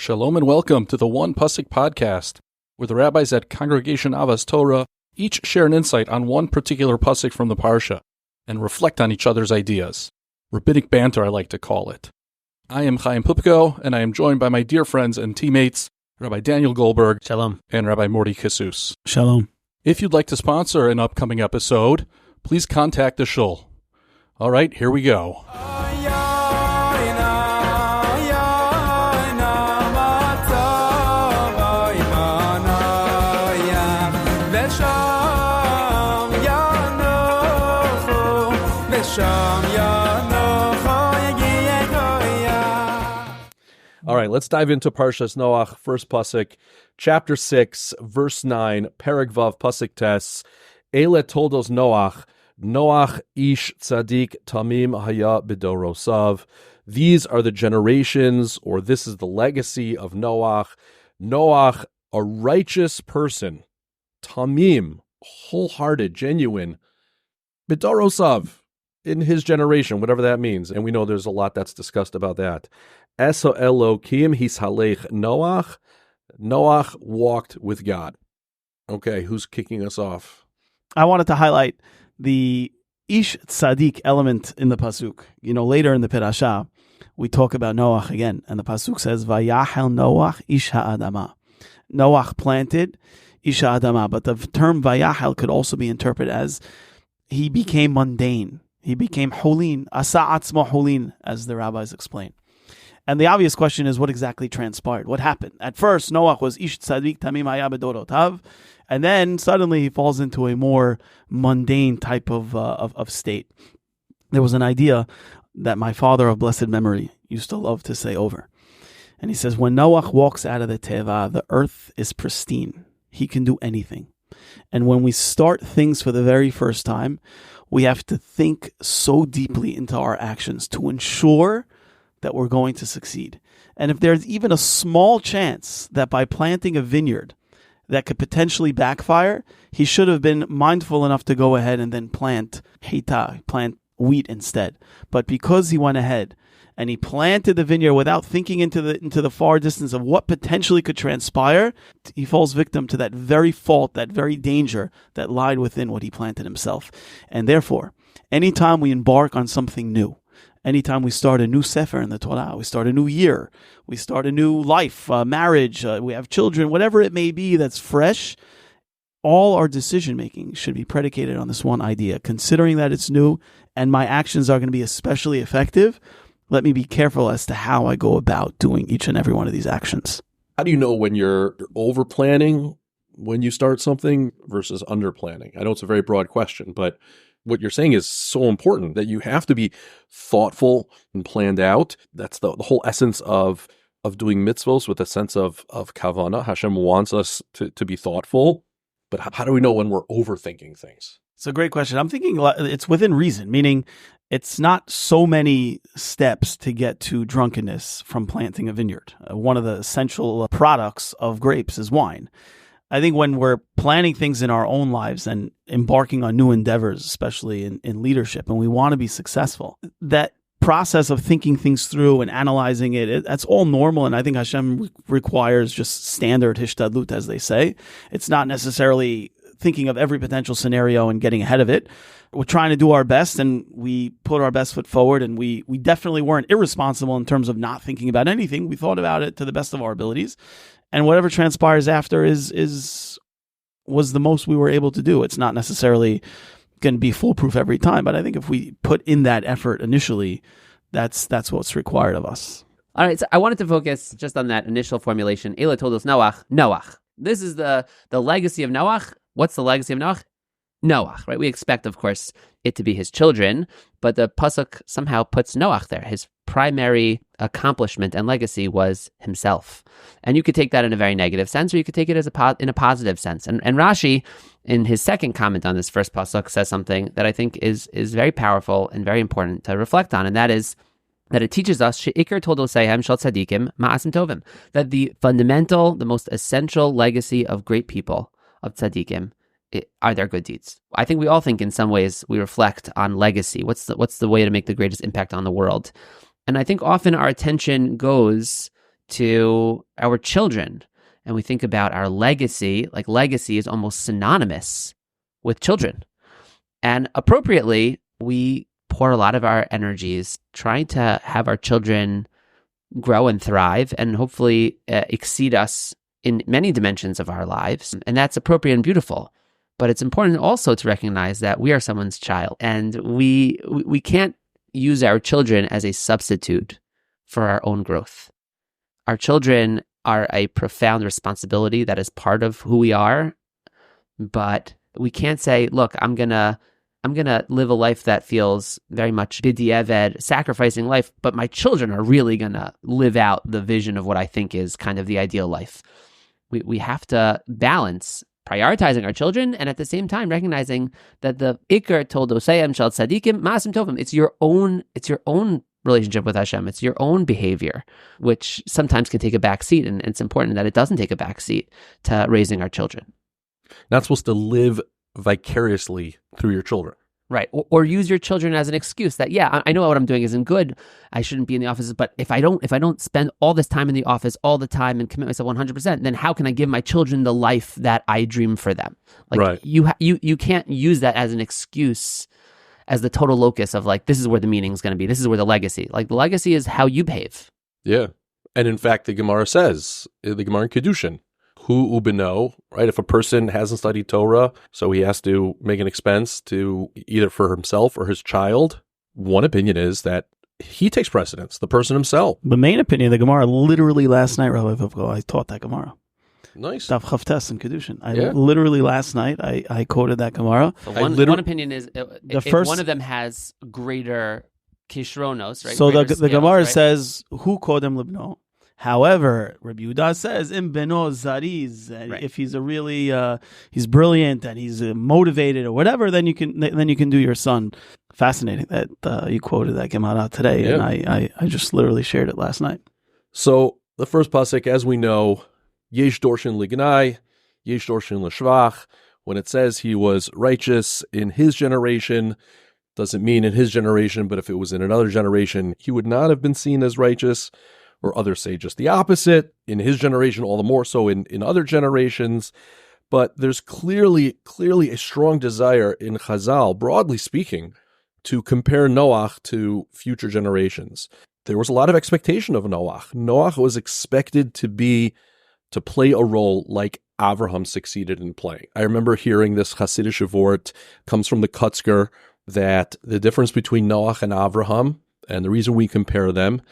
Shalom and welcome to the One Pasuk podcast, where the rabbis at Congregation Avas Torah each share an insight on one particular pasuk from the parsha and reflect on each other's ideas. Rabbinic banter, I like to call it. I am Chaim Pupko, and I am joined by my dear friends and teammates, Rabbi Daniel Goldberg, Shalom, and Rabbi Morty Kisus. Shalom. If you'd like to sponsor an upcoming episode, please contact the shul. All right, here we go. All right, let's dive into Parshas Noach, first pasuk, chapter 6, verse 9, Perek Vav, pasuk tes. Ele toldos Noach, Noach ish tzadik tamim haya b'dorosav. These are the generations, or this is the legacy of Noach. Noach, a righteous person, tamim, wholehearted, genuine, b'dorosav, in his generation, whatever that means. And we know there's a lot that's discussed about that. Eso Elokim hishalech Noach. Noach walked with God. Okay, who's kicking us off? I wanted to highlight the Ish Tzadik element in the Pasuk. You know, later in the Parashah, we talk about Noach again, and the Pasuk says, Vayachel Noach Ish Ha'adama. Noach planted Ish Ha'adama, but the term Vayachel could also be interpreted as he became mundane. He became holin, asa atzmo holin, as the rabbis explain. And the obvious question is, what exactly transpired? What happened? At first, Noach was ish tzadik tamim haya b'dorotav, and then suddenly he falls into a more mundane type of state. There was an idea that my father of blessed memory used to love to say over. And he says, when Noach walks out of the teva, the earth is pristine. He can do anything. And when we start things for the very first time, we have to think so deeply into our actions to ensure that we're going to succeed. And if there's even a small chance that by planting a vineyard that could potentially backfire, he should have been mindful enough to go ahead and then plant wheat instead. But because he went ahead and he planted the vineyard without thinking into the far distance of what potentially could transpire, he falls victim to that very fault, that very danger that lied within what he planted himself. And therefore, anytime we embark on something new, anytime we start a new sefer in the Torah, we start a new year, we start a new life, marriage, we have children, whatever it may be that's fresh, all our decision-making should be predicated on this one idea. Considering that it's new and my actions are going to be especially effective, let me be careful as to how I go about doing each and every one of these actions. How do you know when you're over-planning when you start something versus under-planning? I know it's a very broad question, but what you're saying is so important that you have to be thoughtful and planned out. That's the whole essence of doing mitzvos with a sense of kavana. Hashem wants us to be thoughtful, but how do we know when we're overthinking things? It's a great question. I'm thinking it's within reason, meaning it's not so many steps to get to drunkenness from planting a vineyard. One of the essential products of grapes is wine. I think when we're planning things in our own lives and embarking on new endeavors, especially in leadership, and we want to be successful, that process of thinking things through and analyzing that's all normal. And I think Hashem requires just standard hishtadlut, as they say. It's not necessarily thinking of every potential scenario and getting ahead of it. We're trying to do our best, and we put our best foot forward, and we definitely weren't irresponsible in terms of not thinking about anything. We thought about it to the best of our abilities. And whatever transpires after was the most we were able to do. It's not necessarily going to be foolproof every time, but I think if we put in that effort initially, that's what's required of us. All right, so I wanted to focus just on that initial formulation. Ele told us Noach. This is the legacy of Noach. What's the legacy of Noach? Noach, right? We expect, of course, it to be his children, but the pasuk somehow puts Noach there. His primary accomplishment and legacy was himself. And you could take that in a very negative sense, or you could take it as in a positive sense. And Rashi, in his second comment on this first pasuk, says something that I think is very powerful and very important to reflect on, and that is that it teaches us she'ikar toldoseihem shel tzadikim ma'asim tovim, that the fundamental, the most essential legacy of great people, of tzadikim, are their good deeds. I think we all think in some ways we reflect on legacy. What's the way to make the greatest impact on the world? And I think often our attention goes to our children and we think about our legacy, like legacy is almost synonymous with children. And appropriately, we pour a lot of our energies trying to have our children grow and thrive and hopefully exceed us in many dimensions of our lives. And that's appropriate and beautiful. But it's important also to recognize that we are someone's child, and we can't use our children as a substitute for our own growth. Our children are a profound responsibility that is part of who we are, but we can't say, look, I'm gonna live a life that feels very much b'di'evad, sacrificing life, but my children are really gonna live out the vision of what I think is kind of the ideal life. We have to balance prioritizing our children and at the same time recognizing that the Iker toldosayim shel tzadikim ma'asim tovim. It's your own relationship with Hashem. It's your own behavior, which sometimes can take a back seat, and it's important that it doesn't take a back seat to raising our children. Not supposed to live vicariously through your children. Right. Or use your children as an excuse that, yeah, I know what I'm doing isn't good. I shouldn't be in the office. But if I don't spend all this time in the office all the time and commit myself 100%, then how can I give my children the life that I dream for them? Like, right. You can't use that as an excuse, as the total locus of like, this is where the meaning is going to be. This is where the legacy. Like, the legacy is how you behave. Yeah. And in fact, the Gemara says, the Gemara in Kedushin, Hu ubeno, right? If a person hasn't studied Torah, so he has to make an expense to either for himself or his child, one opinion is that he takes precedence, the person himself. The main opinion of the Gemara, literally last night, Rabbi Vivko, I taught that Gemara. Nice. Daf Chavtes in Kedushin. Literally last night, I quoted that Gemara. So one opinion is if one of them has greater kishronos, right? So greater the Gemara right? says, Hu kodem libno. However, Rabbi Yehuda says, "Im beno zariz." Right. If he's a really, he's brilliant and he's motivated or whatever, then you can do your son. Fascinating that you quoted that Gemara today, and I just literally shared it last night. So the first pasuk, as we know, yesh dorshin lignai, yesh dorshin l'shvach. When it says he was righteous in his generation, doesn't mean in his generation, but if it was in another generation, he would not have been seen as righteous. Or others say just the opposite. In his generation, all the more so in other generations. But there's clearly a strong desire in Chazal, broadly speaking, to compare Noach to future generations. There was a lot of expectation of Noach. Noach was expected to play a role like Avraham succeeded in playing. I remember hearing this Hasidic vort, comes from the Kutzker, that the difference between Noach and Avraham, and the reason we compare them,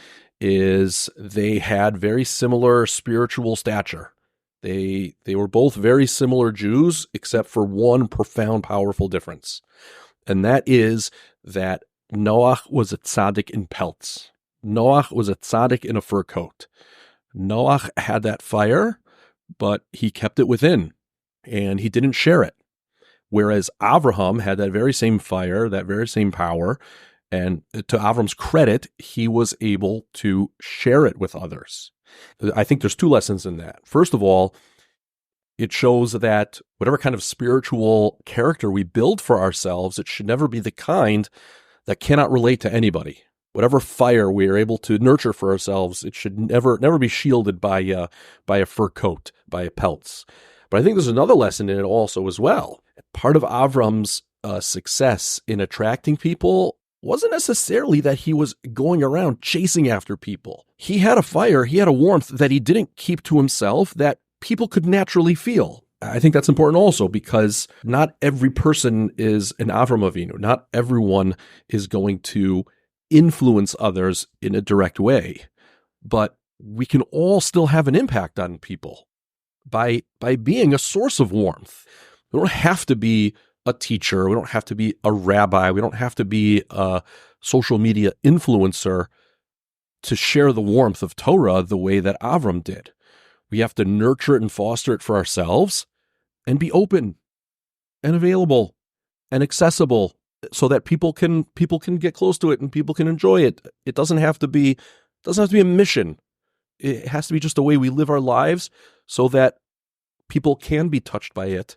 is they had very similar spiritual stature. They were both very similar Jews, except for one profound, powerful difference. And that is that Noach was a tzaddik in pelts. Noach was a tzaddik in a fur coat. Noach had that fire, but he kept it within, and he didn't share it. Whereas Avraham had that very same fire, that very same power, and to Avram's credit, he was able to share it with others. I think there's two lessons in that. First of all, it shows that whatever kind of spiritual character we build for ourselves, it should never be the kind that cannot relate to anybody. Whatever fire we are able to nurture for ourselves, it should never be shielded by a fur coat, by a pelts. But I think there's another lesson in it also as well. Part of Avram's success in attracting people wasn't necessarily that he was going around chasing after people. He had a fire, he had a warmth that he didn't keep to himself that people could naturally feel. I think that's important also because not every person is an Avram Avinu. Not everyone is going to influence others in a direct way. But we can all still have an impact on people by being a source of warmth. We don't have to be a teacher. We don't have to be a rabbi. We don't have to be a social media influencer to share the warmth of Torah the way that Avram did. We have to nurture it and foster it for ourselves and be open and available and accessible so that people can get close to it and people can enjoy it. It doesn't have to be a mission. It has to be just the way we live our lives so that people can be touched by it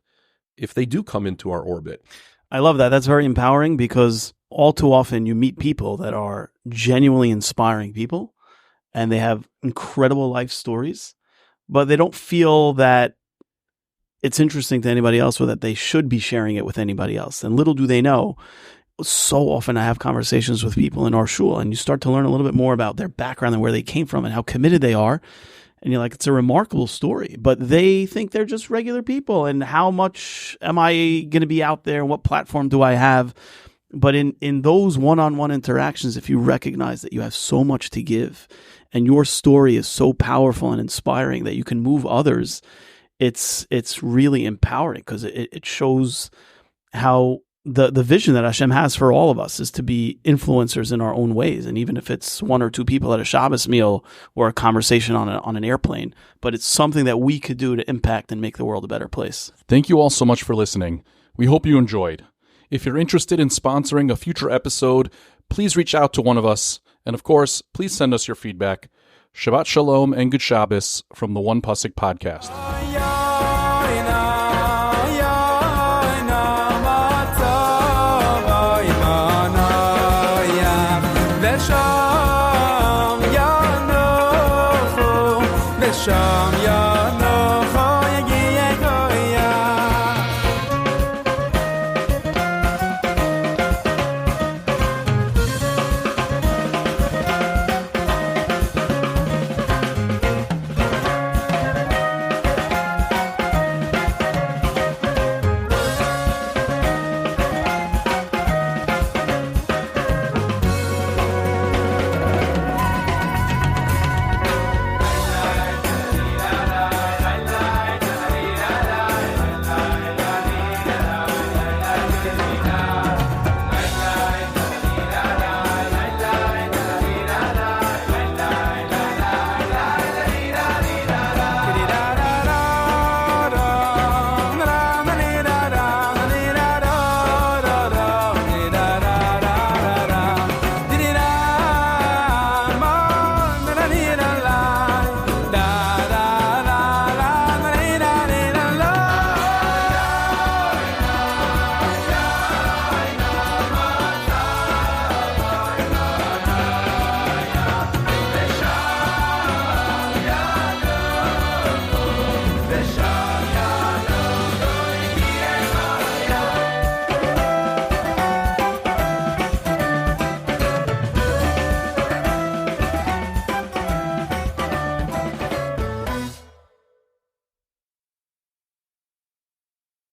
if they do come into our orbit. I love that. That's very empowering because all too often you meet people that are genuinely inspiring people and they have incredible life stories, but they don't feel that it's interesting to anybody else or that they should be sharing it with anybody else. And little do they know, so often I have conversations with people in our shul, and you start to learn a little bit more about their background and where they came from and how committed they are. And you're like, it's a remarkable story, but they think they're just regular people. And how much am I going to be out there? And what platform do I have? But in those one-on-one interactions, if you recognize that you have so much to give and your story is so powerful and inspiring that you can move others, it's really empowering, because it shows how the vision that Hashem has for all of us is to be influencers in our own ways. And even if it's one or two people at a Shabbos meal or a conversation on an airplane, but it's something that we could do to impact and make the world a better place. Thank you all so much for listening. We hope you enjoyed. If you're interested in sponsoring a future episode, please reach out to one of us. And of course, please send us your feedback. Shabbat Shalom and Good Shabbos from the One Pasuk Podcast. Sham ya